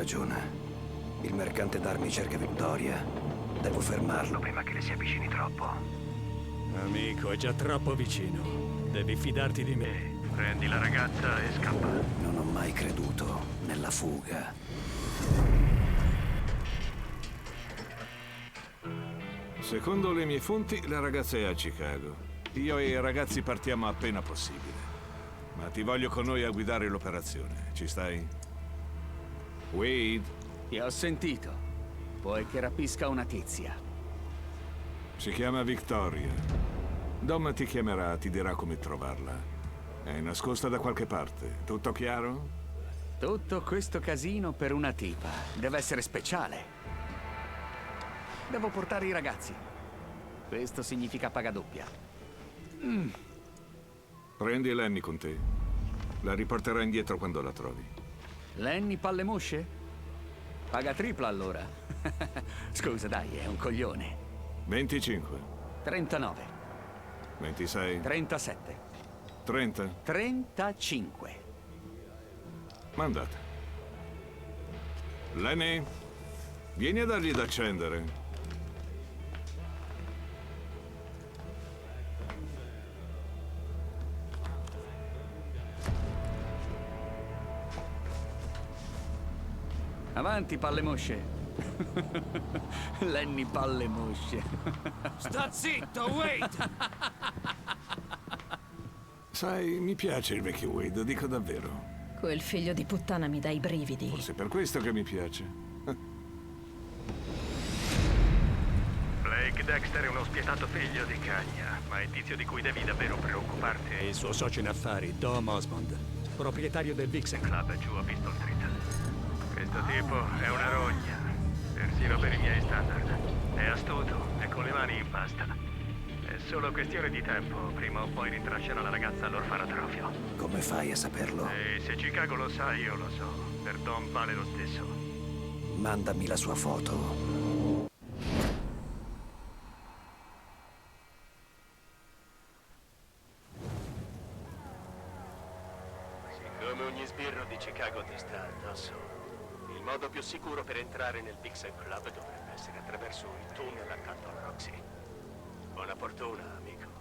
ragione. Il mercante d'armi cerca Victoria. Devo fermarlo prima che le si avvicini troppo. Amico, è già troppo vicino. Devi fidarti di me. Prendi la ragazza e scappa. Non ho mai creduto nella fuga. Secondo le mie fonti, la ragazza è a Chicago. Io e i ragazzi partiamo appena possibile. Ma ti voglio con noi a guidare l'operazione. Ci stai? Wade? Ti ho sentito. Vuoi che rapisca una tizia? Si chiama Victoria. Dom ti chiamerà, ti dirà come trovarla. È nascosta da qualche parte. Tutto chiaro? Tutto questo casino per una tipa. Deve essere speciale. Devo portare i ragazzi. Questo significa paga doppia. Prendi Lenny con te. La riporterà indietro quando la trovi. Lenny palle mosce? Paga tripla allora. Scusa, dai, è un coglione. 25, 39, 26, 37, 30. 35. Mandate. Lenny, vieni a dargli da accendere. Avanti, palle mosce. Lenny palle mosce. Sta zitto, Wade! Sai, mi piace il vecchio Wade, dico davvero. Quel figlio di puttana mi dà i brividi. Forse è per questo che mi piace. Blake Dexter è uno spietato figlio di cagna, ma è tizio di cui devi davvero preoccuparti. E il suo socio in affari, Dom Osmond, proprietario del Vixen Club giù a Pistol Street. Questo tipo è una rogna, persino per i miei standard. È astuto e con le mani in pasta. È solo questione di tempo, prima o poi rintraccerà la ragazza all'orfanotrofio. Come fai a saperlo? E se Chicago lo sa, io lo so. Per Dom vale lo stesso. Mandami la sua foto. Siccome ogni sbirro di Chicago ti sta addosso, il modo più sicuro per entrare nel Vixen Club dovrebbe essere attraverso il tunnel accanto al Roxy. Buona fortuna, amico.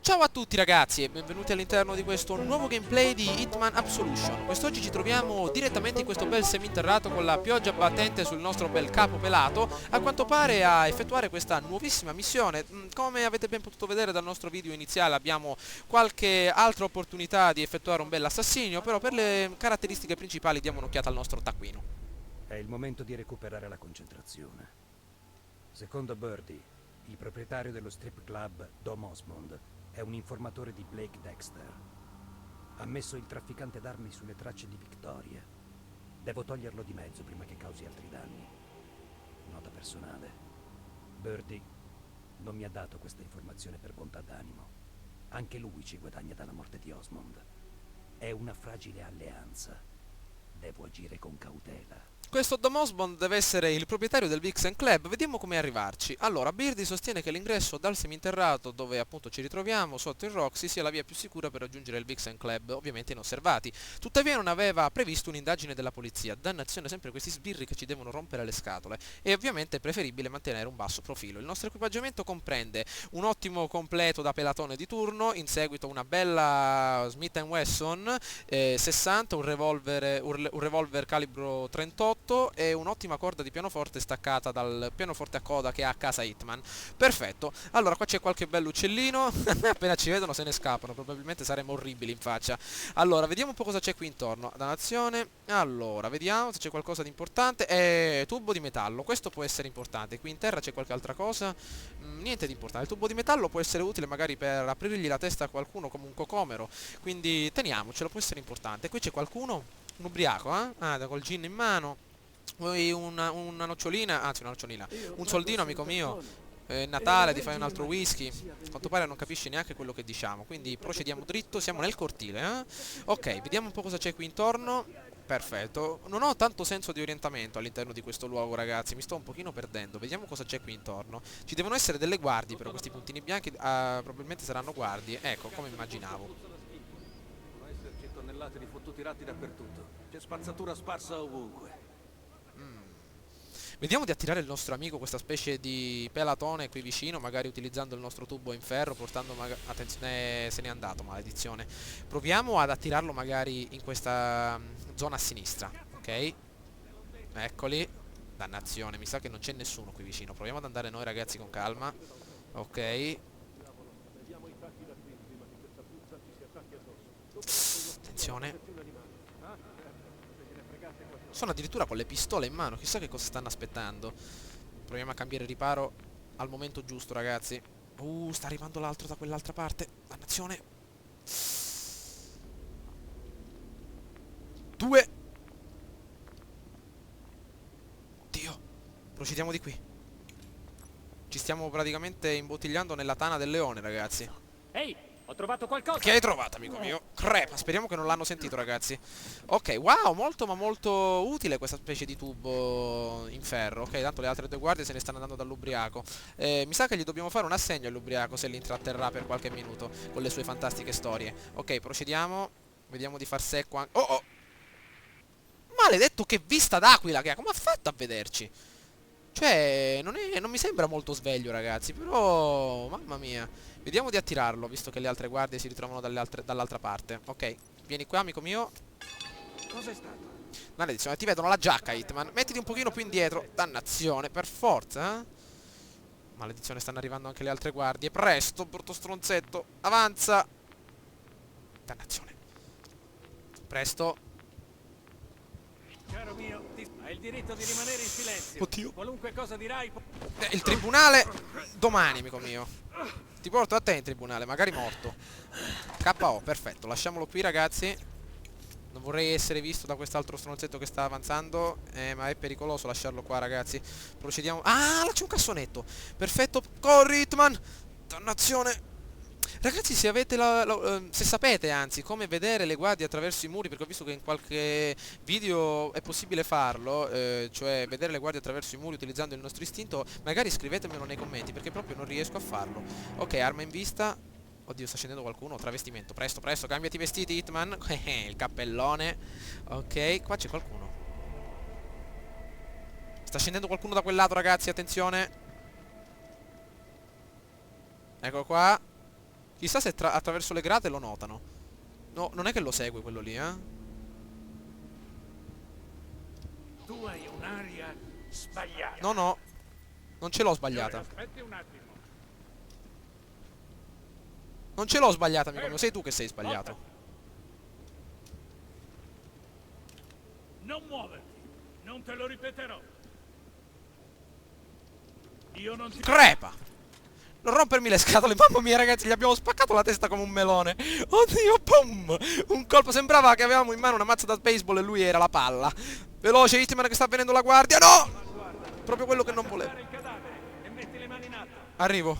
Ciao a tutti ragazzi e benvenuti all'interno di questo nuovo gameplay di Hitman Absolution. Quest'oggi ci troviamo direttamente in questo bel seminterrato con la pioggia battente sul nostro bel capo pelato, a quanto pare a effettuare questa nuovissima missione. Come avete ben potuto vedere dal nostro video iniziale abbiamo qualche altra opportunità di effettuare un bel assassinio, però per le caratteristiche principali diamo un'occhiata al nostro taccuino. È il momento di recuperare la concentrazione. Secondo Birdie, il proprietario dello strip club, Dom Osmond, è un informatore di Blake Dexter. Ha messo il trafficante d'armi sulle tracce di Victoria. Devo toglierlo di mezzo prima che causi altri danni. Nota personale. Birdie non mi ha dato questa informazione per bontà d'animo. Anche lui ci guadagna dalla morte di Osmond. È una fragile alleanza. Devo agire con cautela. Questo Dom Osmond deve essere il proprietario del Vixen Club, vediamo come arrivarci. Allora, Birdie sostiene che l'ingresso dal seminterrato, dove appunto ci ritroviamo, sotto il Roxy, sia la via più sicura per raggiungere il Vixen Club, ovviamente inosservati. Tuttavia non aveva previsto un'indagine della polizia, dannazione sempre questi sbirri che ci devono rompere le scatole, e ovviamente è preferibile mantenere un basso profilo. Il nostro equipaggiamento comprende un ottimo completo da pelatone di turno, in seguito una bella Smith & Wesson 60, un revolver calibro 38, e un'ottima corda di pianoforte staccata dal pianoforte a coda che ha a casa Hitman. Perfetto, allora qua c'è qualche bell'uccellino. Appena ci vedono se ne scappano, probabilmente saremo orribili in faccia. Allora, vediamo un po' cosa c'è qui intorno. Danazione, allora, vediamo se c'è qualcosa di importante. Tubo di metallo, questo può essere importante. Qui in terra c'è qualche altra cosa? Niente di importante. Il tubo di metallo può essere utile magari per aprirgli la testa a qualcuno come un cocomero, quindi teniamocelo, può essere importante. Qui c'è qualcuno? Un ubriaco, col gin in mano. Vuoi una nocciolina? Anzi, una nocciolina. Un soldino, amico mio. Natale, ti fai un altro whisky. A quanto pare non capisci neanche quello che diciamo, quindi procediamo dritto, siamo nel cortile, Ok, vediamo un po' cosa c'è qui intorno. perfetto. Non ho tanto senso di orientamento all'interno di questo luogo, ragazzi. Mi sto un pochino perdendo. Vediamo cosa c'è qui intorno. Ci devono essere delle guardie, però questi puntini bianchi probabilmente saranno guardie. Ecco, come immaginavo. Devono esserci tonnellate di fottuti ratti dappertutto. C'è spazzatura sparsa ovunque. Vediamo di attirare il nostro amico, questa specie di pelatone qui vicino, magari utilizzando il nostro tubo in ferro, portando attenzione, se n'è andato, maledizione. Proviamo ad attirarlo magari in questa zona a sinistra, ok? Eccoli. Dannazione, mi sa che non c'è nessuno qui vicino. Proviamo ad andare noi, ragazzi, con calma. Ok. Attenzione. Sono addirittura con le pistole in mano, chissà che cosa stanno aspettando. Proviamo a cambiare riparo al momento giusto, ragazzi. Sta arrivando l'altro da quell'altra parte. Dannazione. 2. Dio. Procediamo di qui. Ci stiamo praticamente imbottigliando nella tana del leone, ragazzi. Ehi, ho trovato qualcosa! Che hai trovato, amico mio? Crepa, speriamo che non l'hanno sentito, ragazzi. Ok, wow, molto ma molto utile questa specie di tubo in ferro. Ok, tanto le altre due guardie se ne stanno andando dall'ubriaco. Mi sa che gli dobbiamo fare un assegno all'ubriaco se li intratterrà per qualche minuto con le sue fantastiche storie. Ok, procediamo. Vediamo di far secco anche... Oh! Maledetto, che vista d'aquila che ha! Come ha fatto a vederci? Cioè, non mi sembra molto sveglio, ragazzi, però... Mamma mia. Vediamo di attirarlo, visto che le altre guardie si ritrovano dall'altra parte. Ok, vieni qua, amico mio. Cos'è stato? Maledizione, ti vedono la giacca, Hitman. Mettiti un pochino più indietro. Dannazione, per forza, eh? Maledizione, stanno arrivando anche le altre guardie. Presto, brutto stronzetto. Avanza. Dannazione. Presto. Caro mio, hai il diritto di rimanere in silenzio. Oddio. Qualunque cosa dirai... Il tribunale domani, amico mio. Ti porto a te in tribunale, magari morto. KO, perfetto, lasciamolo qui, ragazzi. Non vorrei essere visto da quest'altro stronzetto che sta avanzando, ma è pericoloso lasciarlo qua, ragazzi. Procediamo. Ah, là c'è un cassonetto. Perfetto, corri, Hitman. Dannazione. Ragazzi, se avete se sapete, anzi, come vedere le guardie attraverso i muri, perché ho visto che in qualche video è possibile farlo, cioè vedere le guardie attraverso i muri utilizzando il nostro istinto, magari scrivetemelo nei commenti, perché proprio non riesco a farlo. Ok, arma in vista. Oddio, sta scendendo qualcuno. Travestimento, presto, presto, cambiati i vestiti, Hitman. Il cappellone. Ok, qua c'è qualcuno. Sta scendendo qualcuno da quel lato, ragazzi, attenzione. Ecco qua. Chissà se attraverso le grate lo notano. No, non è che lo segue quello lì, eh? Tu hai un'aria sbagliata. No, no. Non ce l'ho sbagliata. Aspetti un attimo. Non ce l'ho sbagliata, amico mio. Sei tu che sei sbagliato. Non muoverti. Non te lo ripeterò. Io non ti... Crepa! Non rompermi le scatole, mamma mia, ragazzi, gli abbiamo spaccato la testa come un melone. Oddio, pum! Un colpo, sembrava che avevamo in mano una mazza da baseball e lui era la palla. Veloce, Hitman, che sta venendo la guardia. No! Proprio quello che non volevo. Arrivo.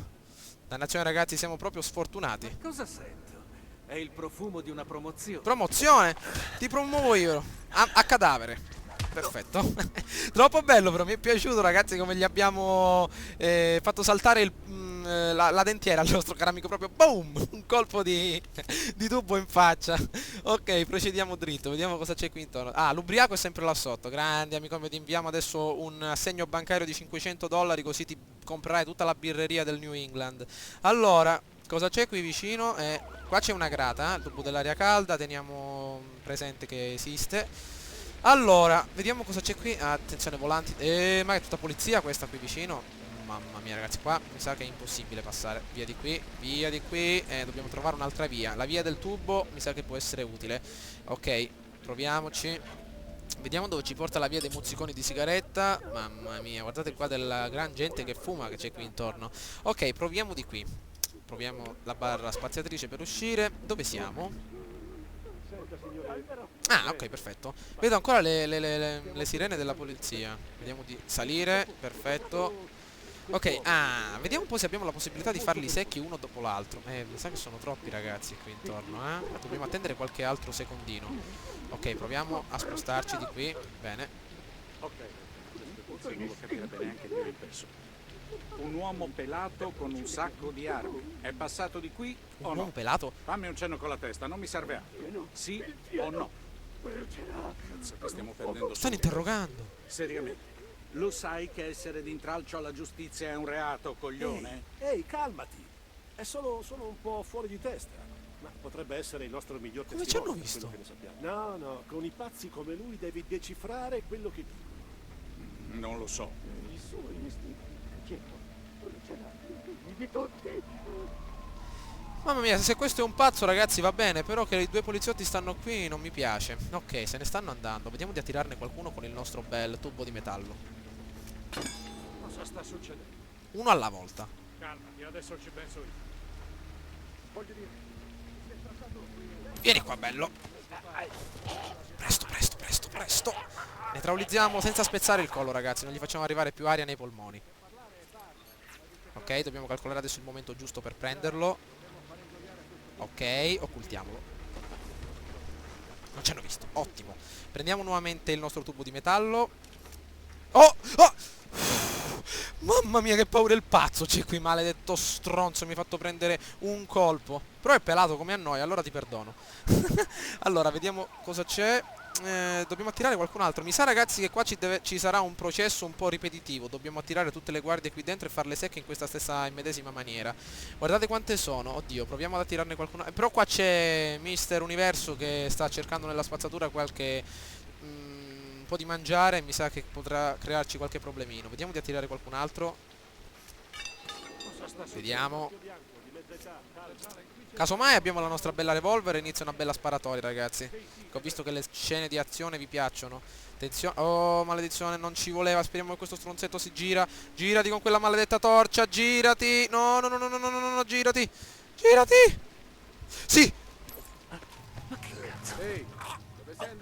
Dannazione, ragazzi, siamo proprio sfortunati. Cosa sento? È il profumo di una promozione. Promozione? Ti promuovo io. A cadavere. Perfetto. Troppo bello, però mi è piaciuto, ragazzi, come gli abbiamo fatto saltare la dentiera al nostro caro amico. Proprio boom, un colpo di tubo in faccia. Ok, procediamo dritto, vediamo cosa c'è qui intorno. Ah, l'ubriaco è sempre là sotto. Grande amico mio, ti inviamo adesso un assegno bancario di $500, così ti comprerai tutta la birreria del New England. Allora, cosa c'è qui vicino? Qua c'è una grata, il tubo dell'aria calda, teniamo presente che esiste. Allora, vediamo cosa c'è qui. Attenzione, volanti. Ma è tutta polizia questa qui vicino. Mamma mia, ragazzi, qua mi sa che è impossibile passare. Via di qui, via di qui. Dobbiamo trovare un'altra via. La via del tubo mi sa che può essere utile. Ok, proviamoci. Vediamo dove ci porta la via dei mozziconi di sigaretta. Mamma mia, guardate qua della gran gente che fuma che c'è qui intorno. Ok, proviamo di qui. Proviamo la barra spaziatrice per uscire. Dove siamo? Ah, ok, perfetto. Vedo ancora le sirene della polizia. Vediamo di salire, perfetto. Ok, vediamo un po' se abbiamo la possibilità di farli secchi uno dopo l'altro. Mi sa che sono troppi ragazzi qui intorno, Dobbiamo attendere qualche altro secondino. Ok, proviamo a spostarci di qui. Bene. Ok, questo non lo capirebbe neanche il mio impresso. Un uomo pelato con un sacco di armi. È passato di qui o no? Un pelato? Fammi un cenno con la testa, non mi serve altro. Sì o no? Cazzo, che stiamo perdendo. Stanno interrogando. Seriamente. Lo sai che essere d'intralcio alla giustizia è un reato, coglione? Ehi, calmati. È solo un po' fuori di testa. Ma potrebbe essere il nostro miglior Come testimone. ci hanno per visto? quello che ne sappiamo. No, con i pazzi come lui devi decifrare quello che dicono. Non lo so. Il suo istinto è quieto. Ce l'ha di tutti. Mamma mia, se questo è un pazzo ragazzi va bene, però che i due poliziotti stanno qui non mi piace. Ok, se ne stanno andando. Vediamo di attirarne qualcuno con il nostro bel tubo di metallo. Cosa sta succedendo? Uno alla volta. Calmati, adesso ci penso io. Voglio dire, Vieni qua, bello. Presto, presto, presto, presto. Neutralizziamo senza spezzare il collo, ragazzi. Non gli facciamo arrivare più aria nei polmoni. Ok, dobbiamo calcolare adesso il momento giusto per prenderlo. Ok, occultiamolo. Non ci hanno visto, ottimo. Prendiamo nuovamente il nostro tubo di metallo. Oh! Oh! Mamma mia che paura il pazzo c'è qui, maledetto stronzo. Mi ha fatto prendere un colpo. Però è pelato come a noi, allora ti perdono. Allora, vediamo cosa c'è. Dobbiamo attirare qualcun altro. Mi sa ragazzi che qua ci sarà un processo un po' ripetitivo. Dobbiamo attirare tutte le guardie qui dentro e farle secche in questa stessa medesima maniera. Guardate quante sono. Oddio, proviamo ad attirarne qualcuno. Però qua c'è Mister Universo che sta cercando nella spazzatura qualche un po' di mangiare. Mi sa che potrà crearci qualche problemino. Vediamo di attirare qualcun altro. Vediamo. Casomai abbiamo la nostra bella revolver e inizia una bella sparatoria, ragazzi. Ho visto che le scene di azione vi piacciono. Attenzione. Oh, maledizione, non ci voleva. Speriamo che questo stronzetto si gira. Girati con quella maledetta torcia. Girati. No, no, no, no, no, no, no, no, girati. Girati. Sì.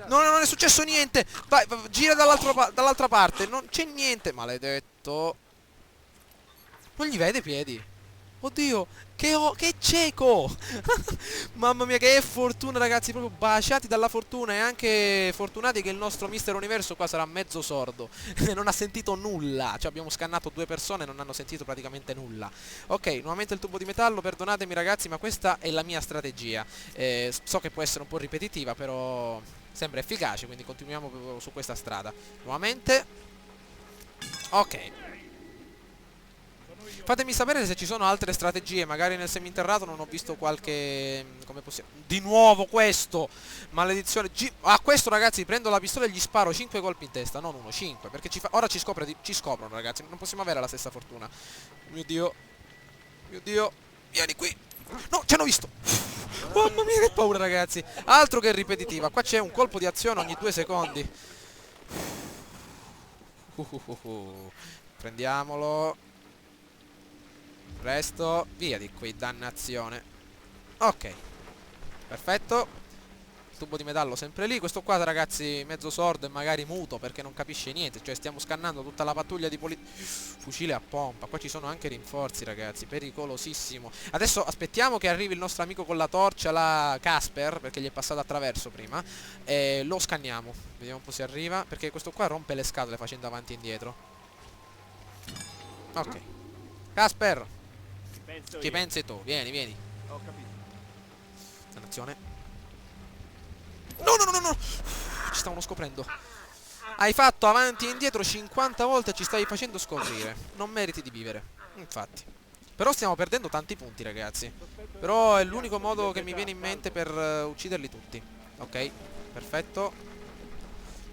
No, no, non è successo niente. Vai, gira dall'altra parte. Non c'è niente. Maledetto. Non gli vede i piedi. Oddio, che cieco. Mamma mia, che fortuna ragazzi. Proprio baciati dalla fortuna. E anche fortunati che il nostro Mister Universo qua sarà mezzo sordo. Non ha sentito nulla. Cioè abbiamo scannato due persone e non hanno sentito praticamente nulla. Ok, nuovamente il tubo di metallo. Perdonatemi ragazzi, ma questa è la mia strategia. So che può essere un po' ripetitiva, però sembra efficace, quindi continuiamo proprio su questa strada. Nuovamente. Ok. Fatemi sapere se ci sono altre strategie. Magari nel seminterrato non ho visto qualche... Come possiamo... Di nuovo questo! Maledizione. A questo ragazzi prendo la pistola e gli sparo 5 colpi in testa. Non uno, 5. Perché ora ci scoprono ragazzi. Non possiamo avere la stessa fortuna. Mio Dio. Mio Dio. Vieni qui. No, ci hanno visto. Mamma mia che paura ragazzi. Altro che ripetitiva. Qua c'è un colpo di azione ogni 2 secondi. Prendiamolo. Presto, via di qui, dannazione. Ok, perfetto. Il tubo di metallo sempre lì. Questo qua ragazzi mezzo sordo e magari muto perché non capisce niente. Cioè stiamo scannando tutta la pattuglia di fucile a pompa. Qua ci sono anche rinforzi ragazzi, pericolosissimo. Adesso aspettiamo che arrivi il nostro amico con la torcia, la Casper, perché gli è passato attraverso prima. E lo scanniamo. Vediamo un po' se arriva, perché questo qua rompe le scatole facendo avanti e indietro. Ok, Casper, ci pensi tu? Vieni, vieni. Ho capito. Dannazione. No, no, no, no, no. Ci stavano scoprendo. Hai fatto avanti e indietro 50 volte e ci stai facendo scoprire. Non meriti di vivere. Infatti. Però stiamo perdendo tanti punti, ragazzi. Però è l'unico modo che mi viene in mente per ucciderli tutti. Ok, perfetto.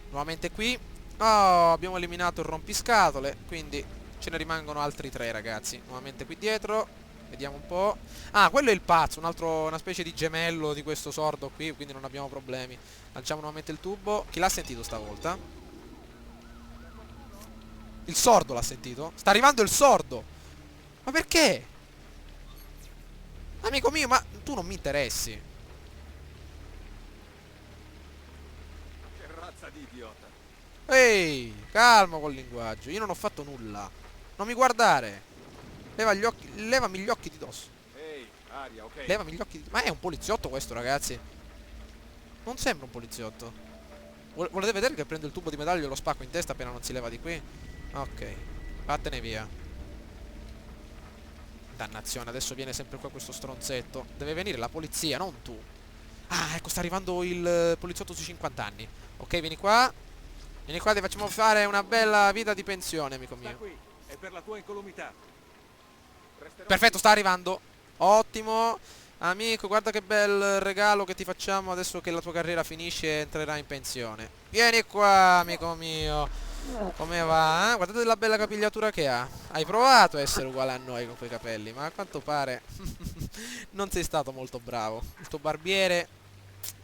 Nuovamente qui. Oh, abbiamo eliminato il rompiscatole. Quindi ce ne rimangono altri 3, ragazzi. Nuovamente qui dietro. Vediamo un po'. Ah, quello è il pazzo, una specie di gemello di questo sordo qui, quindi non abbiamo problemi. Lanciamo nuovamente il tubo. Chi l'ha sentito stavolta? Il sordo l'ha sentito? Sta arrivando il sordo! Ma perché? Amico mio, ma tu non mi interessi. Che razza di idiota. Ehi, calmo col linguaggio. Io non ho fatto nulla. Non mi guardare. Levami gli occhi di dosso. Ehi, aria, ok. Levami gli occhi di... Ma è un poliziotto questo, ragazzi. Non sembra un poliziotto. Volete vedere che prendo il tubo di metallo e lo spacco in testa appena non si leva di qui? Ok. Vattene via. Dannazione, adesso viene sempre qua questo stronzetto. Deve venire la polizia, non tu. Ah, ecco, sta arrivando il poliziotto sui 50 anni. Ok, vieni qua. Vieni qua, ti facciamo fare una bella vita di pensione, amico Sta mio. qui, è per la tua incolumità. Resterò Perfetto, qui. sta arrivando. Ottimo. Amico, guarda che bel regalo che ti facciamo adesso che la tua carriera finisce e entrerai in pensione. Vieni qua, amico mio. Come va? Guardate la bella capigliatura che ha. Hai provato a essere uguale a noi con quei capelli, ma a quanto pare non sei stato molto bravo. Il tuo barbiere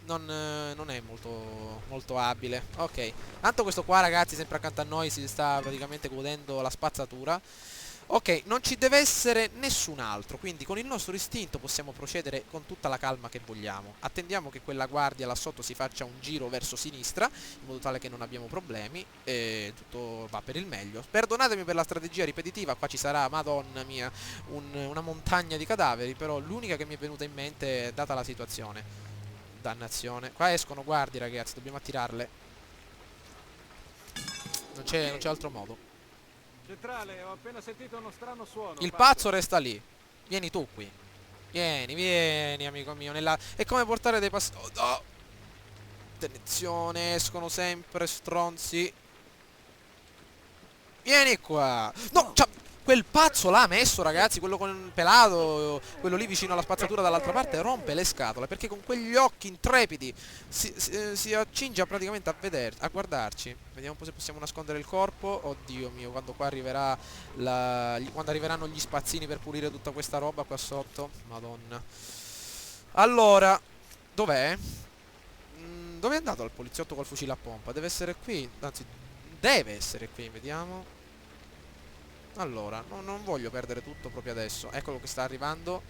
non è molto abile. Ok. Tanto questo qua, ragazzi, sempre accanto a noi si sta praticamente godendo la spazzatura. Ok, non ci deve essere nessun altro, quindi con il nostro istinto possiamo procedere con tutta la calma che vogliamo. Attendiamo che quella guardia là sotto si faccia un giro verso sinistra, in modo tale che non abbiamo problemi, e tutto va per il meglio. Perdonatemi per la strategia ripetitiva, qua ci sarà, madonna mia, una montagna di cadaveri, però l'unica che mi è venuta in mente, data la situazione. Dannazione. Qua escono guardie, ragazzi, dobbiamo attirarle. Non c'è altro modo. Centrale, ho appena sentito uno strano suono. Il pazzo resta lì. Vieni tu qui. Vieni, amico mio. È come portare dei passi... Oh. Attenzione, escono sempre stronzi. Vieni qua. No, quel pazzo l'ha messo, ragazzi. Quello con il pelato, quello lì vicino alla spazzatura dall'altra parte, rompe le scatole. Perché con quegli occhi intrepidi si accinge praticamente a guardarci. Vediamo un po' se possiamo nascondere il corpo. Oddio mio, quando qua arriverà quando arriveranno gli spazzini per pulire tutta questa roba qua sotto. Madonna. Allora, dov'è? Dove è andato il poliziotto col fucile a pompa? Deve essere qui. Anzi, deve essere qui, vediamo. Allora, non voglio perdere tutto proprio adesso. Eccolo che sta arrivando.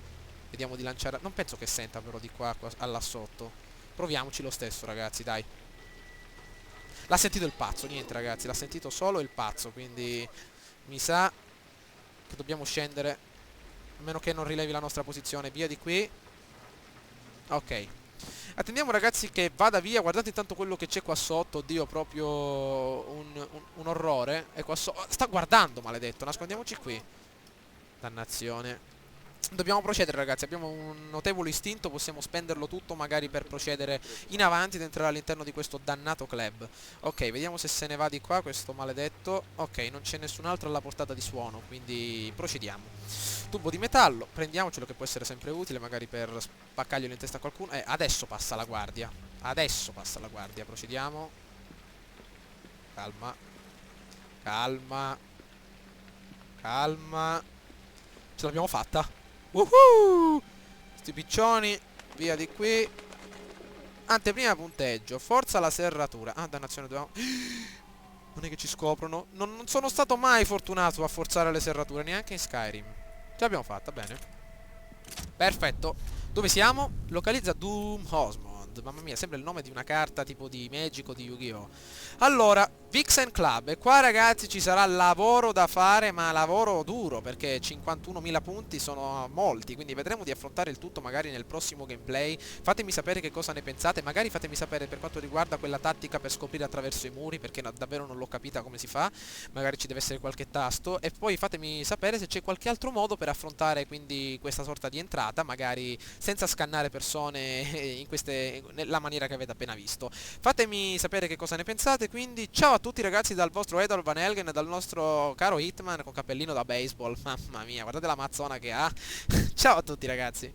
Vediamo di lanciare... Non penso che senta però di qua là sotto. Proviamoci lo stesso, ragazzi, dai. L'ha sentito il pazzo, niente, ragazzi. L'ha sentito solo il pazzo, quindi mi sa che dobbiamo scendere. A meno che non rilevi la nostra posizione. Via di qui. Ok. Attendiamo, ragazzi, che vada via. Guardate intanto quello che c'è qua sotto. Oddio, proprio un orrore. È qua sotto. Sta guardando, maledetto. Nascondiamoci qui. Dannazione. Dobbiamo procedere, ragazzi. Abbiamo un notevole istinto. Possiamo spenderlo tutto magari per procedere in avanti ed entrare all'interno di questo dannato club. Ok, vediamo se se ne va di qua questo maledetto. Ok, non c'è nessun altro alla portata di suono, quindi procediamo. Tubo di metallo, prendiamocelo che può essere sempre utile, magari per spaccarglielo in testa a qualcuno. Adesso passa la guardia. Adesso passa la guardia, procediamo. Calma. Calma. Calma. Ce l'abbiamo fatta. Woohoo! Sti piccioni, via di qui. Anteprima punteggio, forza la serratura. Ah, dannazione, dobbiamo... Non è che ci scoprono. Non sono stato mai fortunato a forzare le serrature, neanche in Skyrim. Ce l'abbiamo fatta, bene. Perfetto. Dove siamo? Localizza Doom Osmond. Mamma mia, sembra il nome di una carta tipo di Magic o di Yu-Gi-Oh! Allora, Vixen Club. E qua, ragazzi, ci sarà lavoro da fare, ma lavoro duro, perché 51.000 punti sono molti. Quindi vedremo di affrontare il tutto magari nel prossimo gameplay. Fatemi sapere che cosa ne pensate. Magari fatemi sapere per quanto riguarda quella tattica per scoprire attraverso i muri, perché davvero non l'ho capita come si fa. Magari ci deve essere qualche tasto. E poi fatemi sapere se c'è qualche altro modo per affrontare quindi questa sorta di entrata, magari senza scannare persone nella maniera che avete appena visto. Fatemi sapere che cosa ne pensate. Quindi ciao a tutti, ragazzi, dal vostro Edward Van Helgen, dal nostro caro Hitman con cappellino da baseball. Mamma mia, guardate la mazzona che ha. Ciao a tutti, ragazzi.